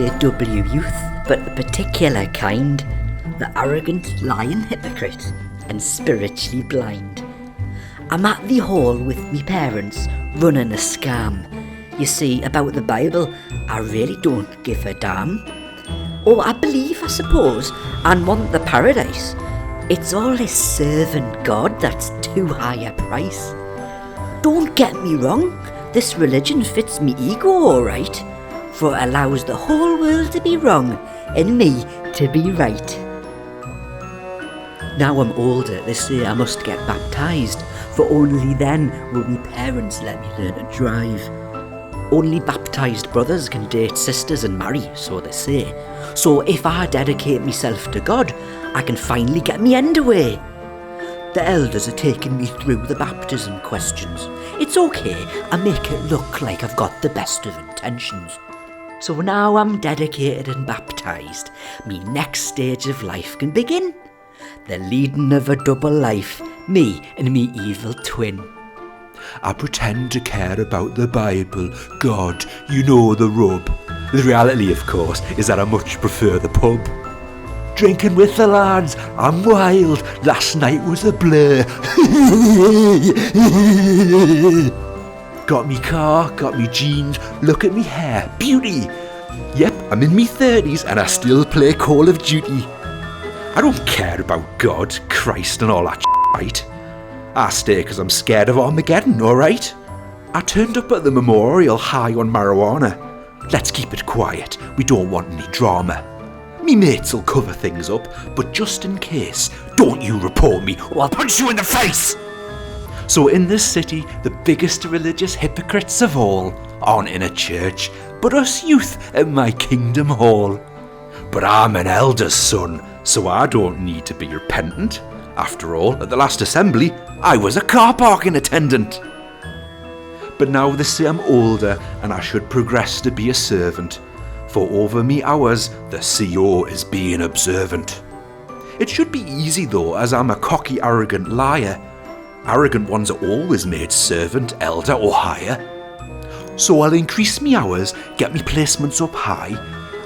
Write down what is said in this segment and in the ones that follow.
JW youth, but a particular kind, the arrogant, lying hypocrite and spiritually blind. I'm at the hall with me parents, running a scam. You see, about the Bible, I really don't give a damn. Oh, I believe, I suppose, and want the paradise. It's all this serving God that's too high a price. Don't get me wrong, this religion fits me ego alright, for it allows the whole world to be wrong and me to be right. Now I'm older, they say I must get baptised, for only then will me parents let me learn to drive. Only baptised brothers can date sisters and marry, so they say. So if I dedicate myself to God, I can finally get me end away. The elders are taking me through the baptism questions. It's okay, I make it look like I've got the best of intentions. So now I'm dedicated and baptised, me next stage of life can begin. The leading of a double life, me and me evil twin. I pretend to care about the Bible, God, you know the rub. The reality, of course, is that I much prefer the pub. Drinking with the lads, I'm wild, last night was a blur. Got me car, got me jeans, look at me hair, beauty. Yep, I'm in me 30s and I still play Call of Duty. I don't care about God, Christ and all that right? I stay because I'm scared of Armageddon, alright? I turned up at the memorial high on marijuana. Let's keep it quiet, we don't want any drama. Me mates will cover things up, but just in case, don't you report me or I'll punch you in the face! So in this city, the biggest religious hypocrites of all aren't in a church, but us youth at my kingdom hall. But I'm an elder's son, so I don't need to be repentant. After all, at the last assembly, I was a car parking attendant. But now they say I'm older and I should progress to be a servant. For over me hours, the CO is being observant. It should be easy though, as I'm a cocky, arrogant liar. Arrogant ones are always made servant, elder or higher. So I'll increase me hours, get me placements up high.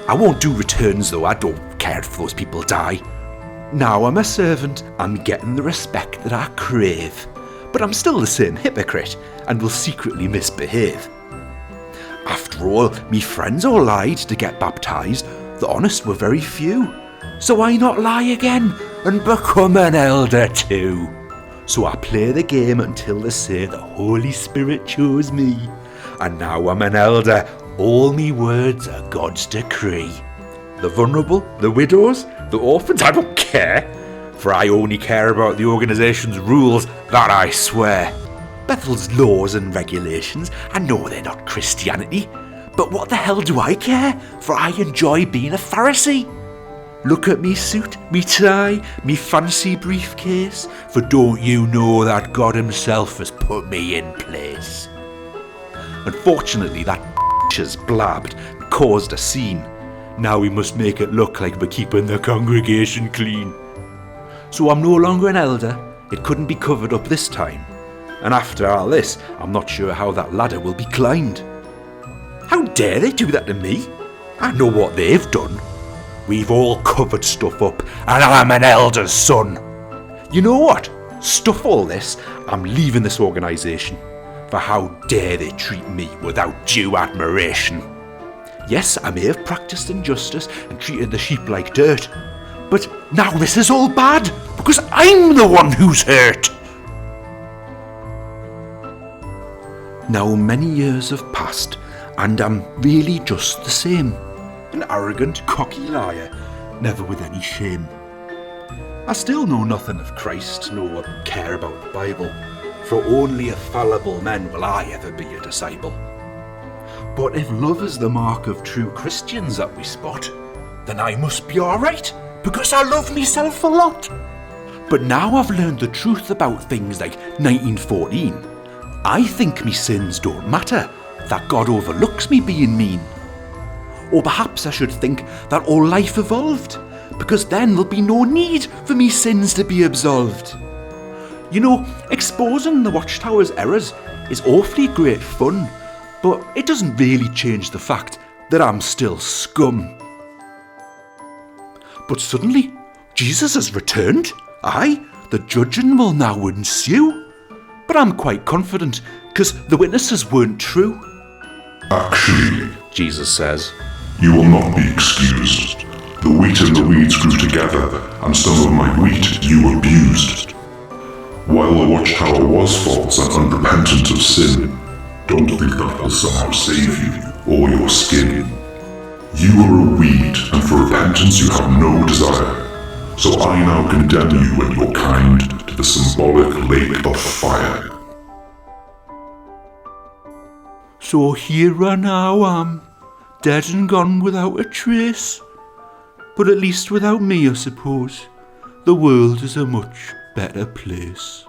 I won't do returns though, I don't care if those people die. Now I'm a servant, I'm getting the respect that I crave. But I'm still the same hypocrite, and will secretly misbehave. After all, me friends all lied to get baptised, the honest were very few. So why not lie again, and become an elder too? So I play the game until they say the Holy Spirit chose me. And now I'm an elder, all me words are God's decree. The vulnerable, the widows, the orphans, I don't care. For I only care about the organisation's rules, that I swear. Bethel's laws and regulations, I know they're not Christianity. But what the hell do I care? For I enjoy being a Pharisee. Look at me suit, me tie, me fancy briefcase. For don't you know that God himself has put me in place? Unfortunately, that has blabbed and caused a scene. Now we must make it look like we're keeping the congregation clean. So I'm no longer an elder, it couldn't be covered up this time. And after all this, I'm not sure how that ladder will be climbed. How dare they do that to me? I know what they've done. We've all covered stuff up, and I'm an elder's son. You know what? Stuff all this, I'm leaving this organisation. For how dare they treat me without due admiration? Yes, I may have practised injustice and treated the sheep like dirt. But now this is all bad, because I'm the one who's hurt. Now many years have passed, and I'm really just the same. An arrogant, cocky liar, never with any shame. I still know nothing of Christ, nor care about the Bible, for only a fallible man will I ever be a disciple. But if love is the mark of true Christians that we spot, then I must be alright, because I love myself a lot. But now I've learned the truth about things like 1914. I think me sins don't matter, that God overlooks me being mean. Or perhaps I should think that all life evolved, because then there'll be no need for me sins to be absolved. You know, exposing the Watchtower's errors is awfully great fun, but it doesn't really change the fact that I'm still scum. But suddenly, Jesus has returned. Aye, the judging will now ensue. But I'm quite confident, because the witnesses weren't true. Actually, Jesus says, you will not be excused. The wheat and the weeds grew together, and some of my wheat you abused. While the watchtower was false and unrepentant of sin, don't think that will somehow save you or your skin. You are a weed, and for repentance you have no desire. So I now condemn you and your kind to the symbolic lake of fire. so here I now am, dead and gone without a trace. But at least without me, I suppose, the world is a much better place.